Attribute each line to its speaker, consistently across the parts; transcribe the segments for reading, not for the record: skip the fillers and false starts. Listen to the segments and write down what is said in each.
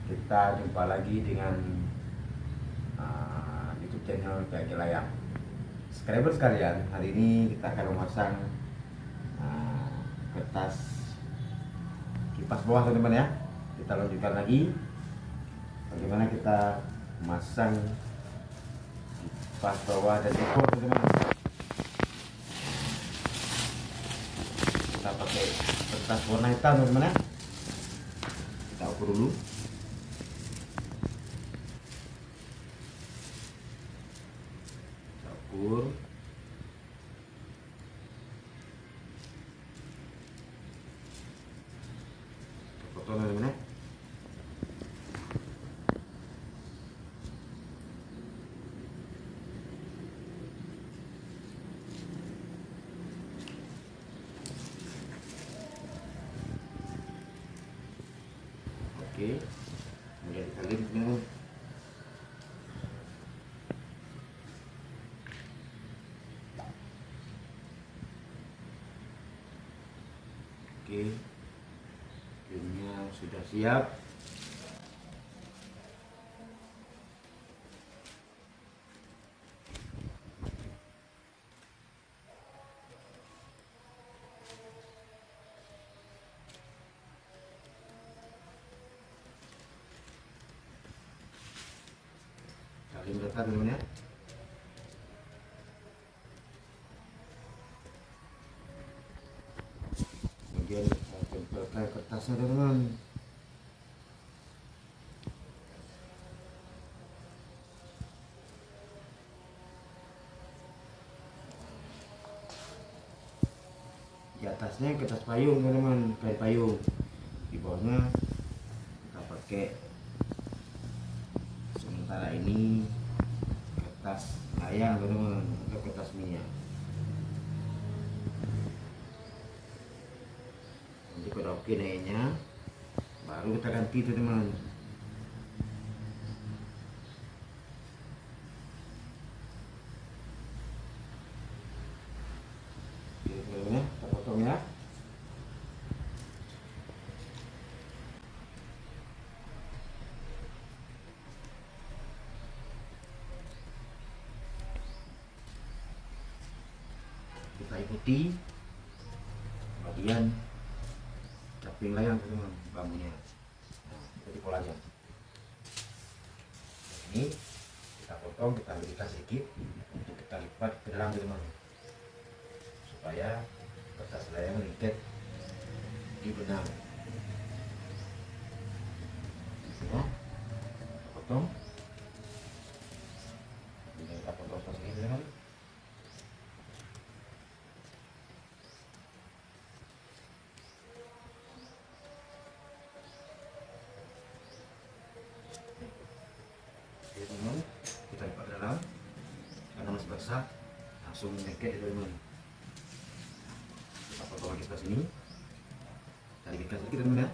Speaker 1: Kita jumpa lagi dengan YouTube channel Kaki Layang. Subscriber sekalian, hari ini kita akan memasang kertas kipas bawah teman-teman ya. Kita lanjutkan lagi bagaimana kita memasang kipas bawah dan ekor teman-teman. Kita pakai kertas warna hitam teman-teman ya. Kita ukur dulu. Ukur potong teman-teman ya. Oke, kemudian dikali teman-teman. Oke, filmnya sudah siap. Kali mereka teman-teman ya. Kemudian kita tempelkan kertasnya teman-teman. Di atasnya kertas payung teman-teman, kain payung. Di bawahnya kita pakai sementara ini kertas layang teman-teman, atau kertas minyak. Nanti kalau oke naiknya baru kita ganti teman-teman. Oke teman-teman ya, kita potong ya. Kita ikuti bagian caping layang teman-teman, bambunya. Jadi polanya ini kita potong, kita berikan sedikit untuk kita lipat ke dalam teman-teman, supaya kertas layang lengket di benang. Ya, kita potong. Ini kita potong seperti ini teman-teman. Oke teman-teman, kita lipat ke dalam karena masih basah, langsung lengket teman-teman. Kita potong lagi ke sini, kita dikitkan sedikit teman-teman ya.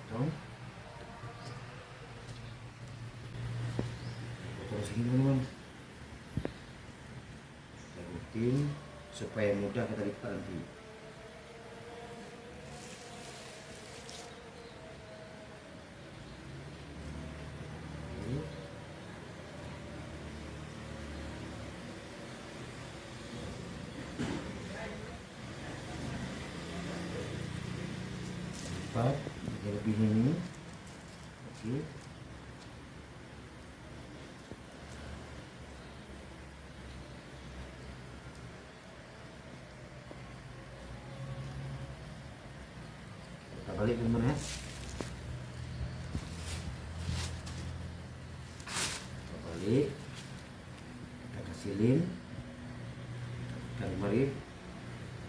Speaker 1: Potong segini teman-teman. Kita ikutin supaya mudah kita lipat nanti. Lipat lebih ini. Oke. Kita balik teman-teman ya. Kita balik, kita kasih lem, kita mari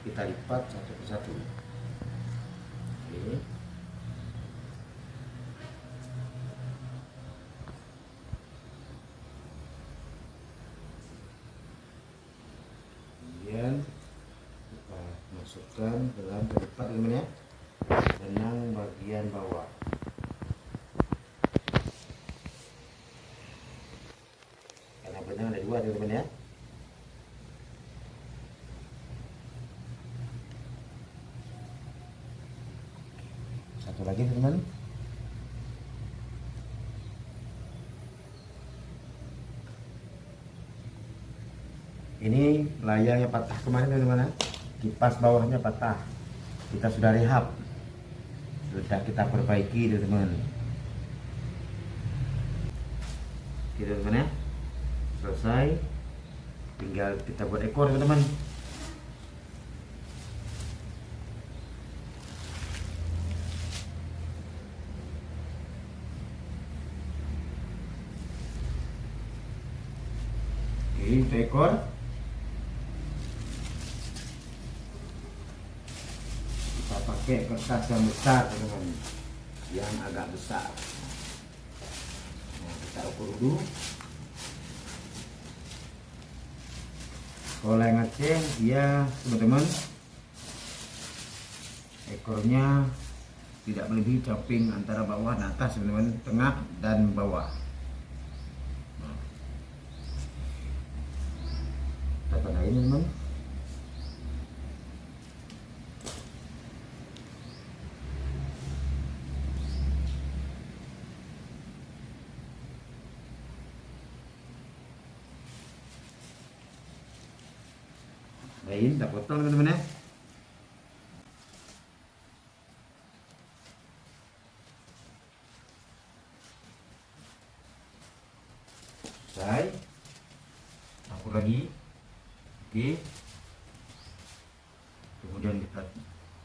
Speaker 1: kita lipat satu persatu. Oke. Kemudian kita masukkan dalam tempat teman-teman ya, benang bagian bawah. satu lagi teman-teman. Ini layarnya patah kemarin teman-teman, kipas bawahnya patah, kita sudah rehab, sudah kita perbaiki teman-teman. Oke teman-teman ya, selesai, tinggal kita buat ekor teman-teman. Oke, untuk ekor kita pakai kertas yang besar teman-teman, yang agak besar. Nah, kita ukur dulu. Kalau layang Aceh dia teman-teman, ekornya tidak melebihi caping antara bawah dan atas teman-teman, tengah dan bawah. Kita tandain teman-teman. Lain tak potong teman-teman ya. Selesai, akur lagi. Oke, kemudian kita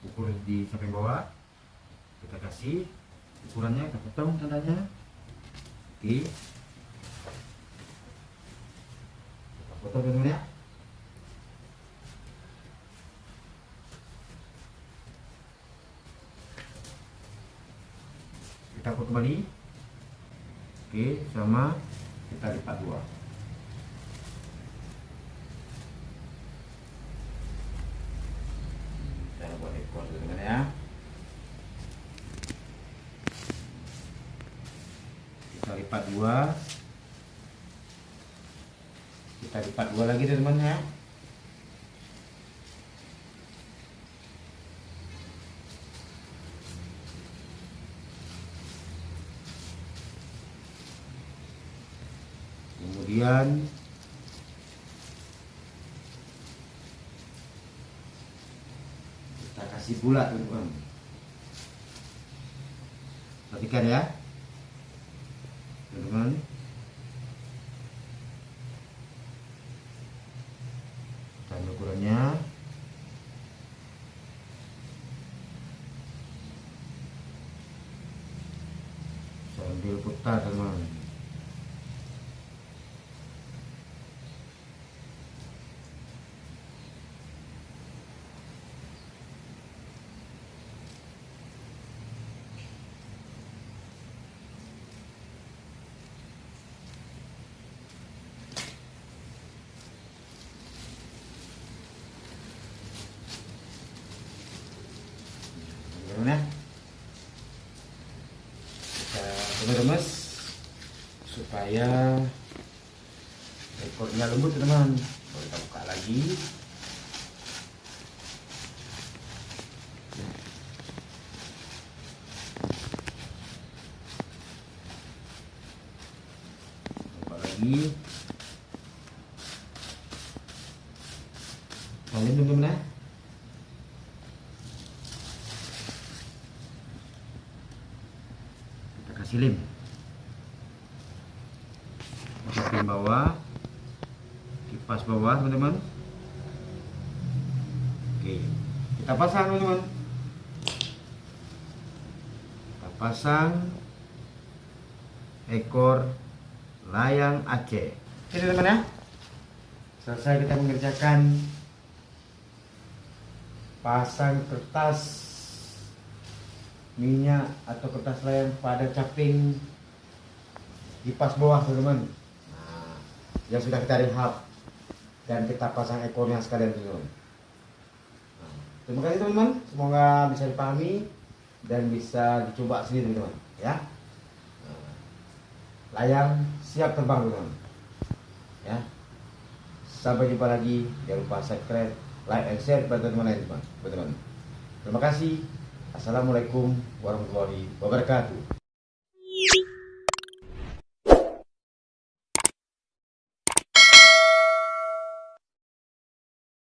Speaker 1: ukur di samping bawah, kita kasih ukurannya, kita potong tandanya. Oke, kita potong teman-teman ya. Kita ukur kembali. Oke, sama kita lipat dua. Cara buat ekor teman-teman ya. Kita lipat dua. Kita lipat dua lagi teman-teman ya. Kemudian kita kasih bulat teman-teman. Perhatikan ya teman-teman. Dan ukurannya sambil putar teman-teman. Ya, kita remes supaya ekornya lembut teman-teman. Kita buka lagi. Buka lagi. Kalian teman-teman ya. Lem samping bawah, kipas bawah teman-teman. Oke, kita pasang teman-teman. Kita pasang ekor layang Aceh. Oke teman-teman ya, selesai kita mengerjakan pasang kertas minyak atau kertas layang pada caping kipas bawah teman-teman. Nah, yang sudah kita rehab dan kita pasang ekornya sekalian teman-teman. Nah, terima kasih teman-teman, semoga bisa dipahami dan bisa dicoba sendiri teman-teman ya. Nah, layang siap terbang teman-teman ya. Sampai jumpa lagi, jangan lupa subscribe, like, and share kepada teman-teman. Terima kasih. Assalamualaikum warahmatullahi wabarakatuh.